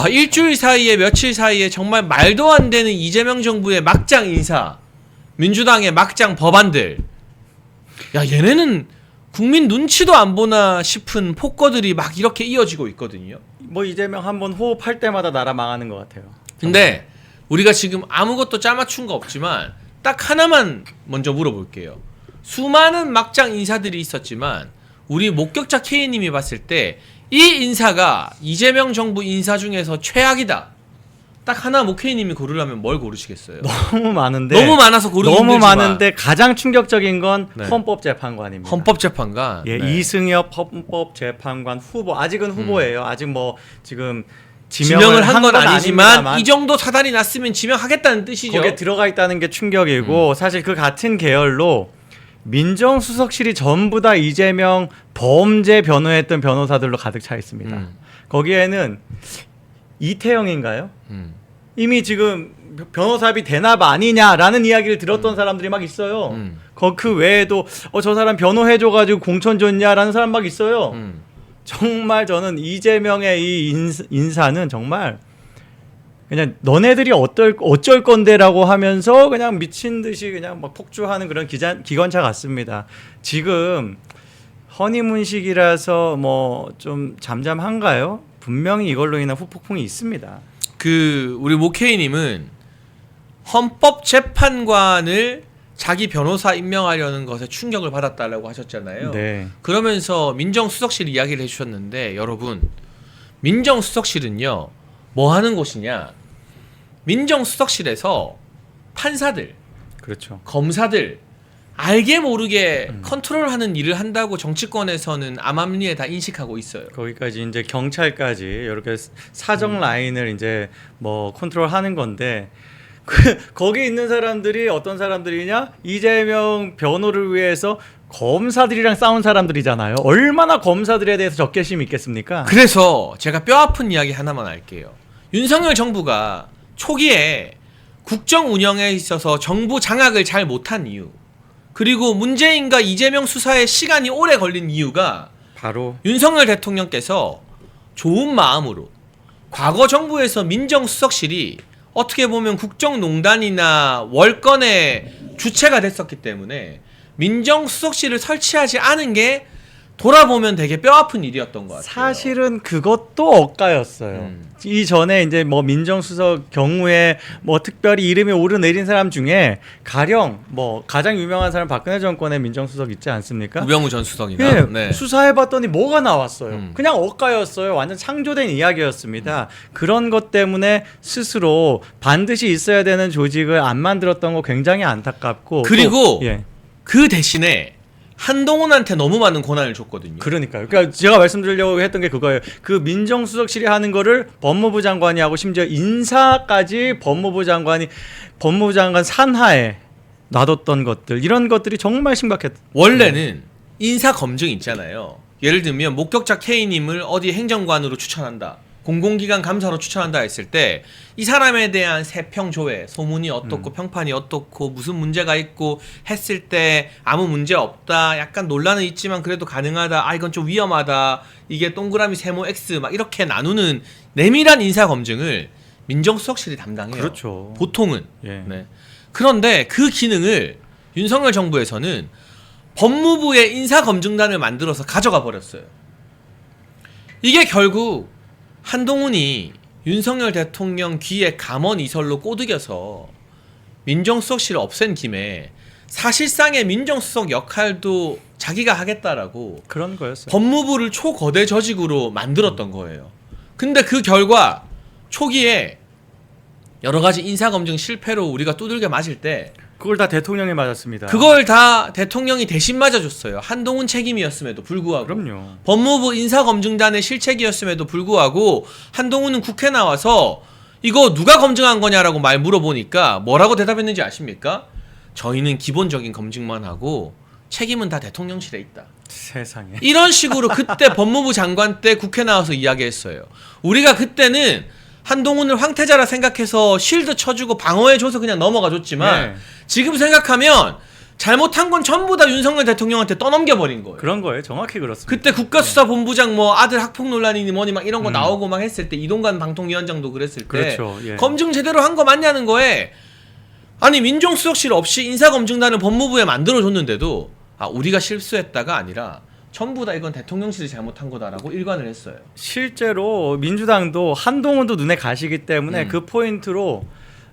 일주일 사이에 며칠 사이에 정말 말도 안 되는 이재명 정부의 막장 인사, 민주당의 막장 법안들. 야, 얘네는 국민 눈치도 안 보나 싶은 폭거들이 막 이렇게 이어지고 있거든요. 뭐 이재명 한번 호흡할 때마다 나라 망하는 것 같아요. 근데 우리가 지금 아무것도 짜맞춘 거 없지만 딱 하나만 먼저 물어볼게요. 수많은 막장 인사들이 있었지만 우리 목격자 K님이 봤을 때 이 인사가 이재명 정부 인사 중에서 최악이다. 딱 하나 모 K님이 고르려면 뭘 고르시겠어요? 너무 많은데 너무 많아서 고르기 너무 힘들지만 많은데 가장 충격적인 건 네. 헌법재판관입니다. 헌법재판관. 예, 네. 이승엽 헌법재판관 후보 아직은 후보예요. 아직 뭐 지금 지명을 한 건 아니지만 아닙니다만 이 정도 사달이 났으면 지명하겠다는 뜻이죠. 거기에 들어가 있다는 게 충격이고 사실 그 같은 계열로 민정수석실이 전부 다 이재명 범죄 변호했던 변호사들로 가득 차 있습니다. 거기에는 이태영인가요? 이미 지금 변호사비 대납 아니냐라는 이야기를 들었던 사람들이 막 있어요. 그 외에도 저 사람 변호해줘가지고 공천 줬냐라는 사람 막 있어요. 정말 저는 이재명의 이 인사는 정말 그냥 너네들이 어쩔 건데라고 하면서 그냥 미친 듯이 그냥 막 폭주하는 그런 기관차 같습니다. 지금 허니문식이라서 뭐 좀 잠잠한가요? 분명히 이걸로 인한 후폭풍이 있습니다. 우리 모케이님은 헌법재판관을 자기 변호사 임명하려는 것에 충격을 받았다라고 하셨잖아요. 네. 그러면서 민정수석실 이야기를 해주셨는데 여러분, 민정수석실은요 뭐 하는 곳이냐? 민정수석실에서 판사들, 그렇죠. 검사들 알게 모르게 컨트롤하는 일을 한다고 정치권에서는 암암리에 다 인식하고 있어요. 거기까지 이제 경찰까지 이렇게 사정 라인을 이제 뭐 컨트롤하는 건데 거기 있는 사람들이 어떤 사람들이냐? 이재명 변호를 위해서 검사들이랑 싸운 사람들이잖아요. 얼마나 검사들에 대해서 적개심이 있겠습니까? 그래서 제가 뼈아픈 이야기 하나만 할게요. 윤석열 정부가 초기에 국정 운영에 있어서 정부 장악을 잘 못한 이유, 그리고 문재인과 이재명 수사에 시간이 오래 걸린 이유가 바로 윤석열 대통령께서 좋은 마음으로 과거 정부에서 민정수석실이 어떻게 보면 국정농단이나 월권의 주체가 됐었기 때문에 민정수석실을 설치하지 않은 게 돌아보면 되게 뼈아픈 일이었던 것 같아요. 사실은 그것도 억가였어요. 이전에 이제 뭐 민정수석 경우에 뭐 특별히 이름이 오르내린 사람 중에 가령 뭐 가장 유명한 사람 박근혜 정권의 민정수석 있지 않습니까? 우병우 전 수석이나. 예, 네. 수사해봤더니 뭐가 나왔어요. 그냥 억가였어요. 완전 창조된 이야기였습니다. 그런 것 때문에 스스로 반드시 있어야 되는 조직을 안 만들었던 거 굉장히 안타깝고 그리고 또, 예. 그 대신에 한동훈한테 너무 많은 권한을 줬거든요. 그러니까요. 그러니까 제가 말씀드리려고 했던 게 그거예요. 그 민정수석실이 하는 거를 법무부 장관이 하고 심지어 인사까지 법무부 장관 산하에 놔뒀던 것들, 이런 것들이 정말 심각했. 원래는 인사 검증 있잖아요. 예를 들면 목격자 K님을 어디 행정관으로 추천한다, 공공기관 감사로 추천한다 했을 때 이 사람에 대한 세평 조회, 소문이 어떻고 평판이 어떻고 무슨 문제가 있고 했을 때 아무 문제 없다, 약간 논란은 있지만 그래도 가능하다, 이건 좀 위험하다, 이게 동그라미 세모 X 막 이렇게 나누는 내밀한 인사 검증을 민정수석실이 담당해요. 그렇죠. 보통은. 예. 네. 그런데 그 기능을 윤석열 정부에서는 법무부의 인사검증단을 만들어서 가져가 버렸어요. 이게 결국 한동훈이 윤석열 대통령 귀에 감언 이설로 꼬드겨서 민정수석실을 없앤 김에 사실상의 민정수석 역할도 자기가 하겠다라고 그런 거였어요. 법무부를 초거대 조직으로 만들었던 거예요. 근데 그 결과 초기에 여러 가지 인사검증 실패로 우리가 두들겨 맞을 때 그걸 다 대통령이 맞았습니다. 그걸 다 대통령이 대신 맞아줬어요. 한동훈 책임이었음에도 불구하고. 그럼요. 법무부 인사검증단의 실책이었음에도 불구하고 한동훈은 국회 나와서 이거 누가 검증한 거냐라고 말 물어보니까 뭐라고 대답했는지 아십니까? 저희는 기본적인 검증만 하고 책임은 다 대통령실에 있다. 세상에. 이런 식으로 그때 법무부 장관 때 국회 나와서 이야기했어요. 우리가 그때는 한동훈을 황태자라 생각해서 쉴드 쳐주고 방어해줘서 그냥 넘어가줬지만 네. 지금 생각하면 잘못한 건 전부 다 윤석열 대통령한테 떠넘겨 버린 거예요. 그런 거예요. 정확히 그렇습니다. 그때 국가수사본부장 뭐 아들 학폭 논란이니 뭐니 막 이런 거 나오고 막 했을 때 이동관 방통위원장도 그랬을 때 그렇죠. 예. 검증 제대로 한 거 맞냐는 거에 아니 민정수석실 없이 인사검증단을 법무부에 만들어줬는데도 아 우리가 실수했다가 아니라 전부 다 이건 대통령실이 잘못한 거다라고 일관을 했어요. 실제로 민주당도 한동훈도 눈에 가시기 때문에 그 포인트로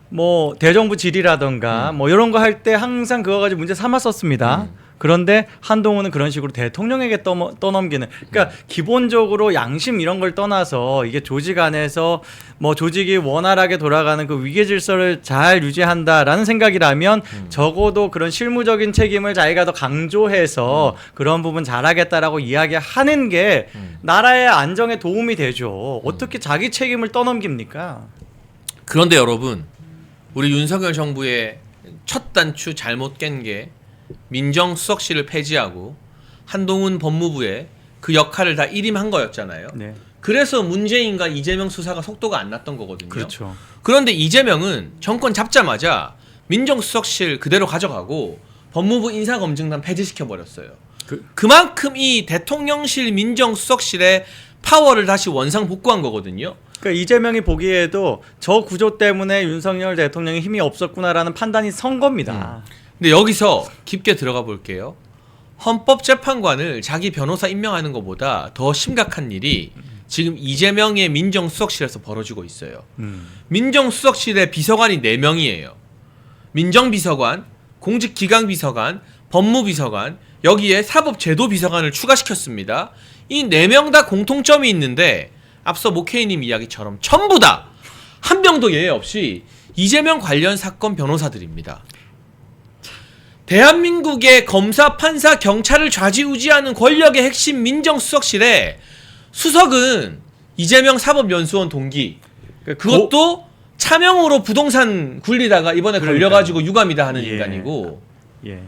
뭐 대정부 질의라던가 뭐 이런 거 할 때 항상 그거 가지고 문제 삼았었습니다. 그런데 한동훈은 그런 식으로 대통령에게 떠넘기는 그러니까 기본적으로 양심 이런 걸 떠나서 이게 조직 안에서 뭐 조직이 원활하게 돌아가는 그 위계 질서를 잘 유지한다라는 생각이라면 적어도 그런 실무적인 책임을 자기가 더 강조해서 그런 부분 잘하겠다라고 이야기하는 게 나라의 안정에 도움이 되죠. 어떻게 자기 책임을 떠넘깁니까? 그런데 여러분 우리 윤석열 정부의 첫 단추 잘못 깬 게 민정수석실을 폐지하고 한동훈 법무부에 그 역할을 다 일임한 거였잖아요. 네. 그래서 문재인과 이재명 수사가 속도가 안 났던 거거든요. 그렇죠. 그런데 이재명은 정권 잡자마자 민정수석실 그대로 가져가고 법무부 인사검증단 폐지시켜버렸어요. 그만큼 이 대통령실 민정수석실의 파워를 다시 원상복구한 거거든요. 그러니까 이재명이 보기에도 저 구조 때문에 윤석열 대통령이 힘이 없었구나라는 판단이 선 겁니다. 근데 여기서 깊게 들어가 볼게요. 헌법재판관을 자기 변호사 임명하는 것보다 더 심각한 일이 지금 이재명의 민정수석실에서 벌어지고 있어요. 민정수석실에 비서관이 4명이에요. 민정비서관, 공직기강비서관, 법무비서관, 여기에 사법제도비서관을 추가시켰습니다. 이 4명 다 공통점이 있는데 앞서 모케이님 이야기처럼 전부 다 한 명도 예외 없이 이재명 관련 사건 변호사들입니다. 대한민국의 검사, 판사, 경찰을 좌지우지하는 권력의 핵심 민정수석실에 수석은 이재명 사법연수원 동기 그것도 차명으로 부동산 굴리다가 이번에 걸려가지고 유감이다 하는 인간이고 예.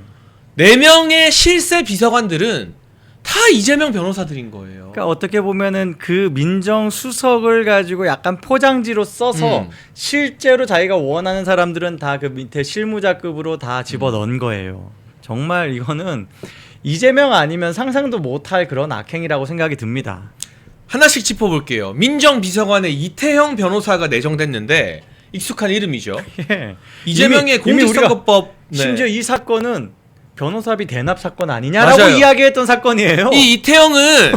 4명의 실세 비서관들은 다 이재명 변호사들인 거예요. 그러니까 어떻게 보면은 그 민정수석을 가지고 약간 포장지로 써서 실제로 자기가 원하는 사람들은 다 그 밑에 실무자급으로 다 집어넣은 거예요. 정말 이거는 이재명 아니면 상상도 못할 그런 악행이라고 생각이 듭니다. 하나씩 짚어볼게요. 민정비서관에 이태형 변호사가 내정됐는데 익숙한 이름이죠. 예. 이재명의 이미 공직선거법 심지어 이 사건은 변호사비 대납 사건 아니냐라고 맞아요. 이야기했던 사건이에요. 이 이태형은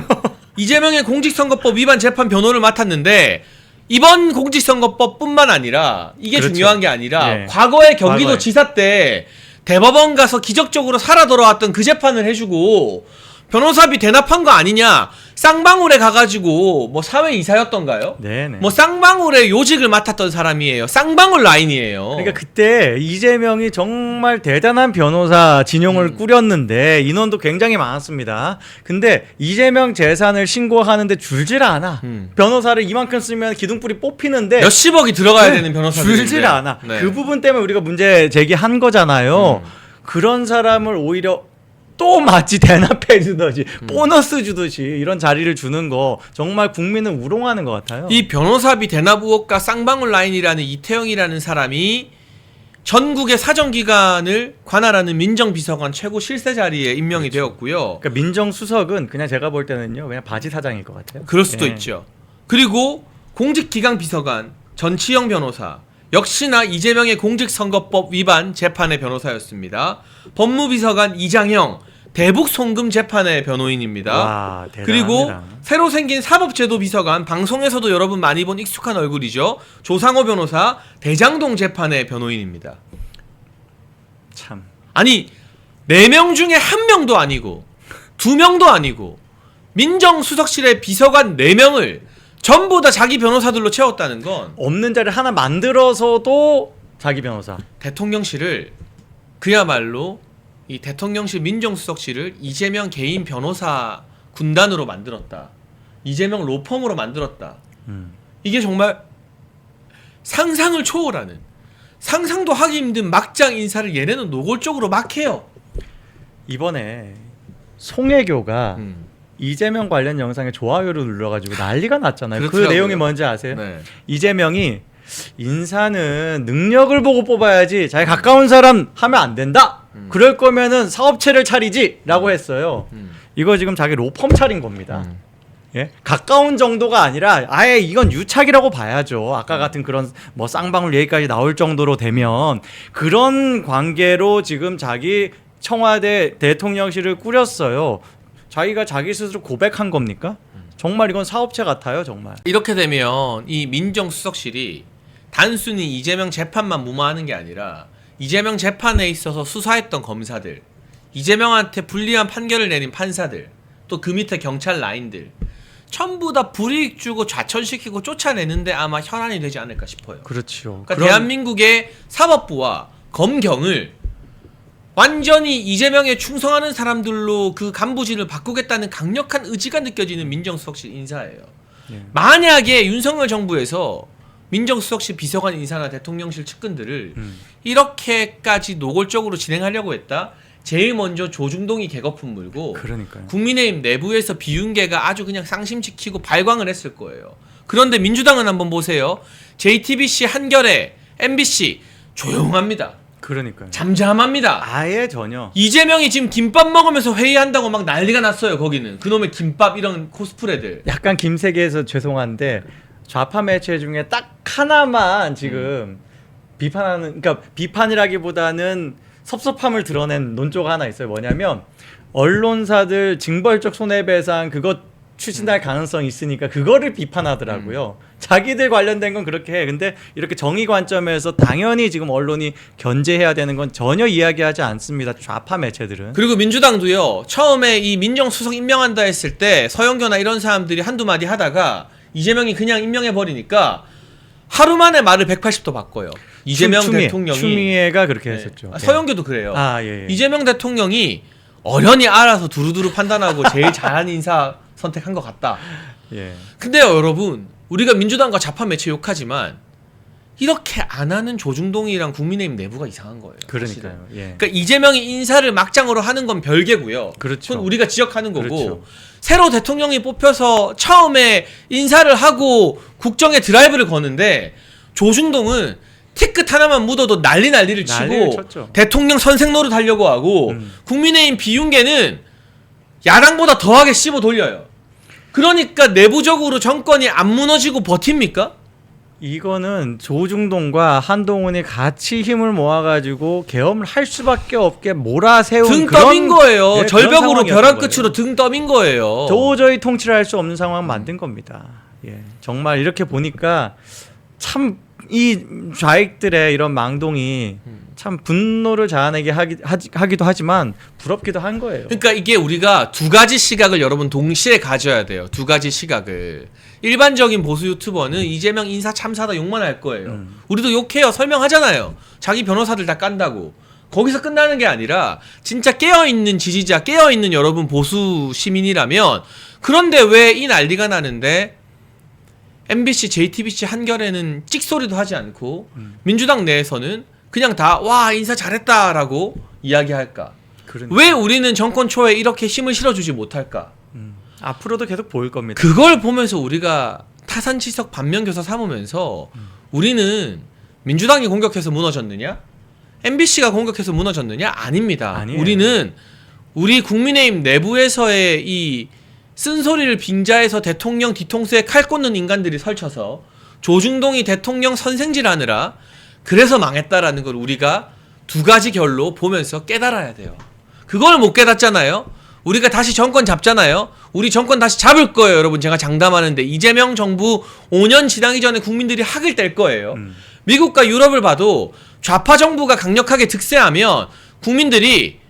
이재명의 공직선거법 위반 재판 변호를 맡았는데 이번 공직선거법뿐만 아니라 이게 그렇죠. 중요한 게 아니라 네. 과거에 경기도 과거에. 지사 때 대법원 가서 기적적으로 살아 돌아왔던 그 재판을 해주고 변호사비 대납한 거 아니냐 쌍방울에 가가지고 뭐 사회이사였던가요? 네네. 뭐 쌍방울의 요직을 맡았던 사람이에요. 쌍방울 라인이에요. 그러니까 그때 이재명이 정말 대단한 변호사 진용을 꾸렸는데 인원도 굉장히 많았습니다. 근데 이재명 재산을 신고하는데 줄질 않아. 변호사를 이만큼 쓰면 기둥뿌리 뽑히는데 몇십억이 들어가야 되는 변호사들 줄질 않아. 네. 그 부분 때문에 우리가 문제 제기한 거잖아요. 그런 사람을 오히려 또 마치 대납해 주듯이 보너스 주듯이 이런 자리를 주는 거 정말 국민을 우롱하는 것 같아요. 이 변호사비 대납 의혹과 쌍방울 라인이라는 이태영이라는 사람이 전국의 사정기관을 관할하는 민정비서관 최고 실세 자리에 임명이 되었고요. 그러니까 민정수석은 그냥 제가 볼 때는요 그냥 바지 사장일 것 같아요. 그럴 수도 예. 있죠. 그리고 공직기강비서관 전치영 변호사 역시나 이재명의 공직선거법 위반 재판의 변호사였습니다. 법무비서관 이장형 대북 송금 재판의 변호인입니다. 와, 대단합니다. 그리고 새로 생긴 사법제도비서관 방송에서도 여러분 많이 본 익숙한 얼굴이죠. 조상호 변호사 대장동 재판의 변호인입니다. 참 아니 4명 중에 1명도 아니고 2명도 아니고 민정수석실의 비서관 4명을 전부 다 자기 변호사들로 채웠다는 건 없는 자리를 하나 만들어서도 자기 변호사. 대통령실을 그야말로 이 대통령실 민정수석실을 이재명 개인 변호사 군단으로 만들었다. 이재명 로펌으로 만들었다. 이게 정말 상상을 초월하는 상상도 하기 힘든 막장 인사를 얘네는 노골적으로 막 해요. 이번에 송혜교가 이재명 관련 영상에 좋아요를 눌러가지고 난리가 났잖아요. 그렇더라고요. 그 내용이 뭔지 아세요? 네. 이재명이 인사는 능력을 보고 뽑아야지 자기 가까운 사람 하면 안 된다. 그럴 거면은 사업체를 차리지라고 했어요. 이거 지금 자기 로펌 차린 겁니다. 예? 가까운 정도가 아니라 아예 이건 유착이라고 봐야죠. 아까 같은 그런 뭐 쌍방울 얘기까지 나올 정도로 되면 그런 관계로 지금 자기 청와대 대통령실을 꾸렸어요. 자기가 자기 스스로 고백한 겁니까? 정말 이건 사업체 같아요, 정말. 이렇게 되면 이 민정수석실이 단순히 이재명 재판만 무마하는 게 아니라 이재명 재판에 있어서 수사했던 검사들, 이재명한테 불리한 판결을 내린 판사들, 또 그 밑에 경찰 라인들 전부 다 불이익 주고 좌천시키고 쫓아내는데 아마 혈안이 되지 않을까 싶어요. 그렇죠. 그러니까 대한민국의 사법부와 검경을 완전히 이재명에 충성하는 사람들로 그 간부진을 바꾸겠다는 강력한 의지가 느껴지는 민정수석실 인사예요. 예. 만약에 윤석열 정부에서 민정수석실 비서관 인사나 대통령실 측근들을 이렇게까지 노골적으로 진행하려고 했다? 제일 먼저 조중동이 개거품 물고 그러니까요. 국민의힘 내부에서 비윤계가 아주 그냥 쌍심지키고 발광을 했을 거예요. 그런데 민주당은 한번 보세요. JTBC, 한겨레, MBC 조용합니다. 그러니까요. 잠잠합니다. 아예 전혀. 이재명이 지금 김밥 먹으면서 회의한다고 막 난리가 났어요. 거기는 그놈의 김밥 이런 코스프레들. 약간 김세계에서 죄송한데 좌파 매체 중에 딱 하나만 지금 비판하는, 그러니까 비판이라기보다는 섭섭함을 드러낸 논조가 하나 있어요. 뭐냐면 언론사들 징벌적 손해배상 그것 추진할 가능성이 있으니까 그거를 비판하더라고요. 자기들 관련된 건 그렇게 해. 근데 이렇게 정의 관점에서 당연히 지금 언론이 견제해야 되는 건 전혀 이야기하지 않습니다. 좌파 매체들은. 그리고 민주당도요. 처음에 이 민정수석 임명한다 했을 때 서영교나 이런 사람들이 한두 마디 하다가 이재명이 그냥 임명해버리니까 하루 만에 말을 180도 바꿔요. 이재명 대통령이. 추미애가 그렇게 네. 했었죠. 서영교도 그래요. 예. 이재명 대통령이 어련히 알아서 두루두루 판단하고 제일 잘한 인사 선택한 것 같다. 예. 근데요 여러분, 우리가 민주당과 좌파 매체 욕하지만 이렇게 안 하는 조중동이랑 국민의힘 내부가 이상한 거예요. 그러니까요. 사실은. 예. 그러니까 이재명이 인사를 막장으로 하는 건 별개고요. 그렇죠. 그건 우리가 지적하는 거고. 그렇죠. 새로 대통령이 뽑혀서 처음에 인사를 하고 국정에 드라이브를 거는데 조중동은 티끝 하나만 묻어도 난리를 난리를 치고 쳤죠. 대통령 선생 노릇 하려고 하고 국민의힘 비윤계는 야당보다 더하게 씹어 돌려요. 그러니까 내부적으로 정권이 안 무너지고 버팁니까? 이거는 조중동과 한동훈이 같이 힘을 모아가지고 계엄을 할 수밖에 없게 몰아세운 등 그런, 떠민 거예요. 네, 절벽으로 그런 벼랑 상황이었던 끝으로 등 떠민 거예요. 도저히 통치를 할 수 없는 상황 만든 겁니다. 예, 정말 이렇게 보니까 참 이 좌익들의 이런 망동이 참 분노를 자아내게 하기도 하지만 부럽기도 한 거예요. 그러니까 이게 우리가 두 가지 시각을 여러분 동시에 가져야 돼요. 두 가지 시각을. 일반적인 보수 유튜버는 이재명 인사 참사다 욕만 할 거예요. 우리도 욕해요. 설명하잖아요. 자기 변호사들 다 깐다고. 거기서 끝나는 게 아니라 진짜 깨어있는 지지자, 깨어있는 여러분 보수 시민이라면 그런데 왜 이 난리가 나는데 MBC, JTBC, 한겨레는 찍소리도 하지 않고 민주당 내에서는 그냥 다 와 인사 잘했다라고 이야기할까? 그러니까. 왜 우리는 정권 초에 이렇게 힘을 실어주지 못할까? 앞으로도 계속 보일 겁니다. 그걸 보면서 우리가 타산지석 반면교사 삼으면서 우리는 민주당이 공격해서 무너졌느냐? MBC가 공격해서 무너졌느냐? 아닙니다. 아니에요. 우리는 우리 국민의힘 내부에서의 이 쓴소리를 빙자해서 대통령 뒤통수에 칼 꽂는 인간들이 설쳐서 조중동이 대통령 선생질하느라 그래서 망했다라는 걸 우리가 두 가지 결로 보면서 깨달아야 돼요. 그걸 못 깨닫잖아요. 우리가 다시 정권 잡잖아요. 우리 정권 다시 잡을 거예요. 여러분 제가 장담하는데 이재명 정부 5년 지나기 전에 국민들이 학을 뗄 거예요. 미국과 유럽을 봐도 좌파 정부가 강력하게 득세하면 국민들이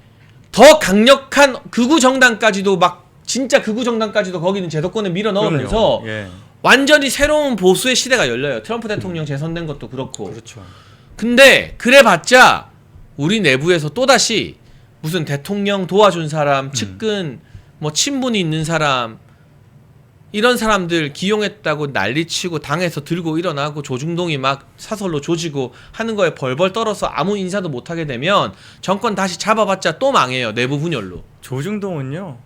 더 강력한 극우 정당까지도 막 진짜 극우 정당까지도 거기는 제도권에 밀어 넣으면서 예. 완전히 새로운 보수의 시대가 열려요. 트럼프 대통령 재선된 것도 그렇고. 그렇죠. 근데 그래봤자 우리 내부에서 또다시 무슨 대통령 도와준 사람, 측근, 뭐 친분이 있는 사람 이런 사람들 기용했다고 난리치고 당에서 들고 일어나고 조중동이 막 사설로 조지고 하는 거에 벌벌 떨어서 아무 인사도 못하게 되면 정권 다시 잡아봤자 또 망해요. 내부 분열로. 조중동은요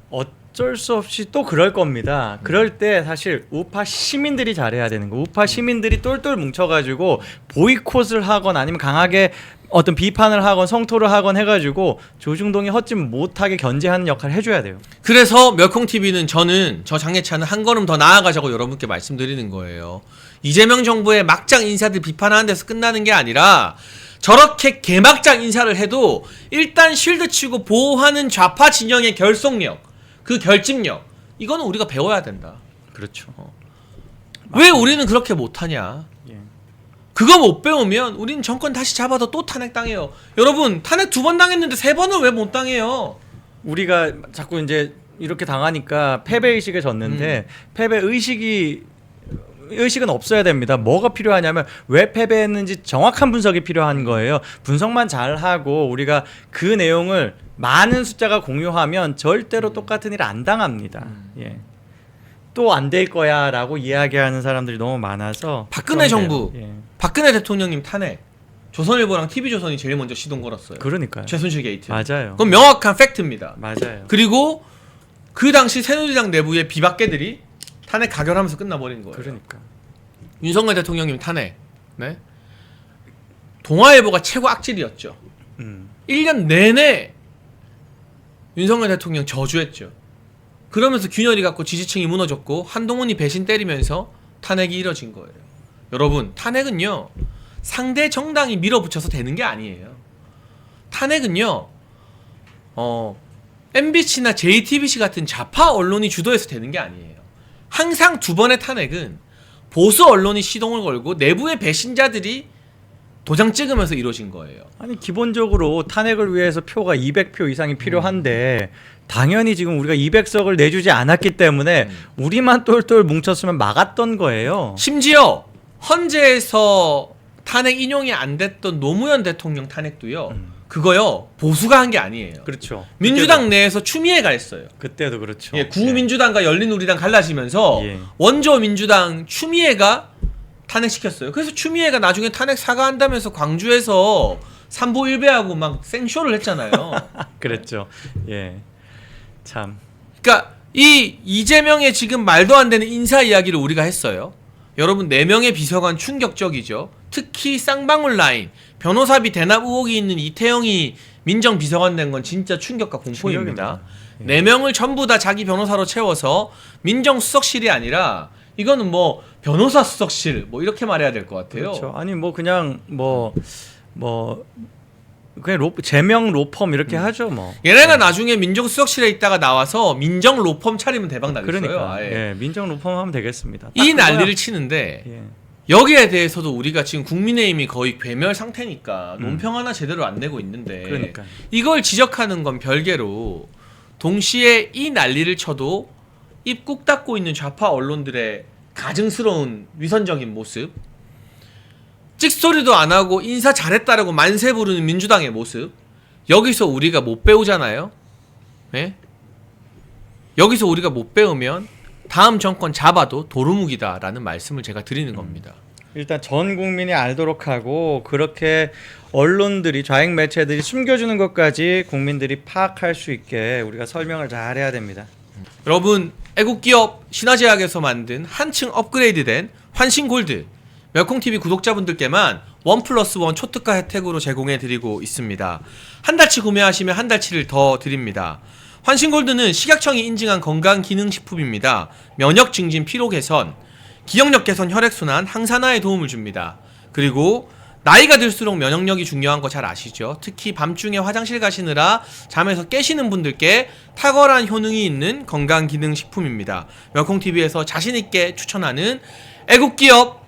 어쩔 수 없이 또 그럴 겁니다. 그럴 때 사실 우파 시민들이 잘해야 되는 거. 우파 시민들이 똘똘 뭉쳐가지고 보이콧을 하거나 아니면 강하게 어떤 비판을 하건 성토를 하건 해가지고 조중동이 헛짐 못하게 견제하는 역할을 해줘야 돼요. 그래서 멸콩TV는 저 장예찬은 한 걸음 더 나아가자고 여러분께 말씀드리는 거예요. 이재명 정부의 막장 인사들 비판하는 데서 끝나는 게 아니라 저렇게 개막장 인사를 해도 일단 쉴드 치고 보호하는 좌파 진영의 결속력, 그 결집력, 이거는 우리가 배워야 된다. 그렇죠. 왜 우리는 그렇게 못하냐? 예. 그거 못 배우면 우리는 정권 다시 잡아도 또 탄핵당해요. 여러분 탄핵 2번 당했는데 3번은 왜 못 당해요? 우리가 자꾸 이제 이렇게 당하니까 패배 의식에 졌는데 패배 의식은 없어야 됩니다. 뭐가 필요하냐면 왜 패배했는지 정확한 분석이 필요한 거예요. 분석만 잘 하고 우리가 그 내용을 많은 숫자가 공유하면 절대로 똑같은 일 안 당합니다. 예. 또 안 될 거야라고 이야기하는 사람들이 너무 많아서 박근혜 그런데요. 정부, 예. 박근혜 대통령님 탄핵, 조선일보랑 TV조선이 제일 먼저 시동 걸었어요. 그러니까요. 최순실 게이트. 맞아요. 그건 명확한 팩트입니다. 맞아요. 그리고 그 당시 새누리당 내부의 비박계들이 탄핵 가결하면서 끝나버린 거예요. 그러니까. 윤석열 대통령님 탄핵. 네? 동아일보가 최고 악질이었죠. 1년 내내 윤석열 대통령 저주했죠. 그러면서 균열이 갖고 지지층이 무너졌고 한동훈이 배신 때리면서 탄핵이 이뤄진 거예요. 여러분 탄핵은요 상대 정당이 밀어붙여서 되는 게 아니에요. 탄핵은요 MBC나 JTBC 같은 좌파 언론이 주도해서 되는 게 아니에요. 항상 2번의 탄핵은 보수 언론이 시동을 걸고 내부의 배신자들이 도장 찍으면서 이루어진 거예요. 아니 기본적으로 탄핵을 위해서 표가 200표 이상이 필요한데 당연히 지금 우리가 200석을 내주지 않았기 때문에 우리만 똘똘 뭉쳤으면 막았던 거예요. 심지어 헌재에서 탄핵 인용이 안 됐던 노무현 대통령 탄핵도요. 그거요 보수가 한 게 아니에요. 그렇죠. 민주당 내에서 추미애가 했어요. 그때도 그렇죠. 예, 구민주당과 열린우리당 갈라지면서 예. 원조 민주당 추미애가 탄핵시켰어요. 그래서 추미애가 나중에 탄핵 사과한다면서 광주에서 삼보 일배하고 막 생쇼를 했잖아요. 그랬죠. 예. 참. 그러니까 이 이재명의 지금 말도 안 되는 인사 이야기를 우리가 했어요. 여러분 4명의 비서관 충격적이죠. 특히 쌍방울 라인 변호사비 대납 의혹이 있는 이태영이 민정 비서관 된 건 진짜 충격과 공포입니다. 4명을 전부 다 자기 변호사로 채워서 민정 수석실이 아니라 이거는 뭐 변호사 수석실 뭐 이렇게 말해야 될 것 같아요. 그렇죠. 아니 뭐 그냥 그냥 제명 로펌 이렇게 하죠 뭐. 얘네가 나중에 민정 수석실에 있다가 나와서 민정 로펌 차리면 대박 나겠어요. 그러니까 아예. 예, 민정 로펌 하면 되겠습니다. 이 딱 난리를 그거야. 치는데 예. 여기에 대해서도 우리가 지금 국민의힘이 거의 괴멸 상태니까 논평 하나 제대로 안 내고 있는데 그러니까요. 이걸 지적하는 건 별개로 동시에 이 난리를 쳐도 입 꾹 닫고 있는 좌파 언론들의 가증스러운 위선적인 모습, 찍소리도 안 하고 인사 잘했다라고 만세 부르는 민주당의 모습, 여기서 우리가 못 배우잖아요. 네? 여기서 우리가 못 배우면 다음 정권 잡아도 도루묵이다라는 말씀을 제가 드리는 겁니다. 일단 전 국민이 알도록 하고 그렇게 언론들이 좌익 매체들이 숨겨주는 것까지 국민들이 파악할 수 있게 우리가 설명을 잘 해야 됩니다. 여러분 애국기업 신화제약에서 만든 한층 업그레이드된 환신골드 멸콩TV 구독자분들께만 1+1 초특가 혜택으로 제공해드리고 있습니다. 한 달치 구매하시면 한 달치를 더 드립니다. 환신골드는 식약청이 인증한 건강기능식품입니다. 면역 증진, 피로 개선, 기억력 개선, 혈액순환, 항산화에 도움을 줍니다. 그리고 나이가 들수록 면역력이 중요한 거 잘 아시죠? 특히 밤중에 화장실 가시느라 잠에서 깨시는 분들께 탁월한 효능이 있는 건강기능식품입니다. 멸콩TV에서 자신있게 추천하는 애국기업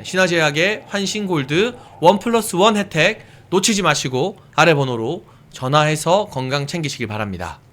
신화제약의 환신골드 1+1 혜택 놓치지 마시고 아래 번호로 전화해서 건강 챙기시길 바랍니다.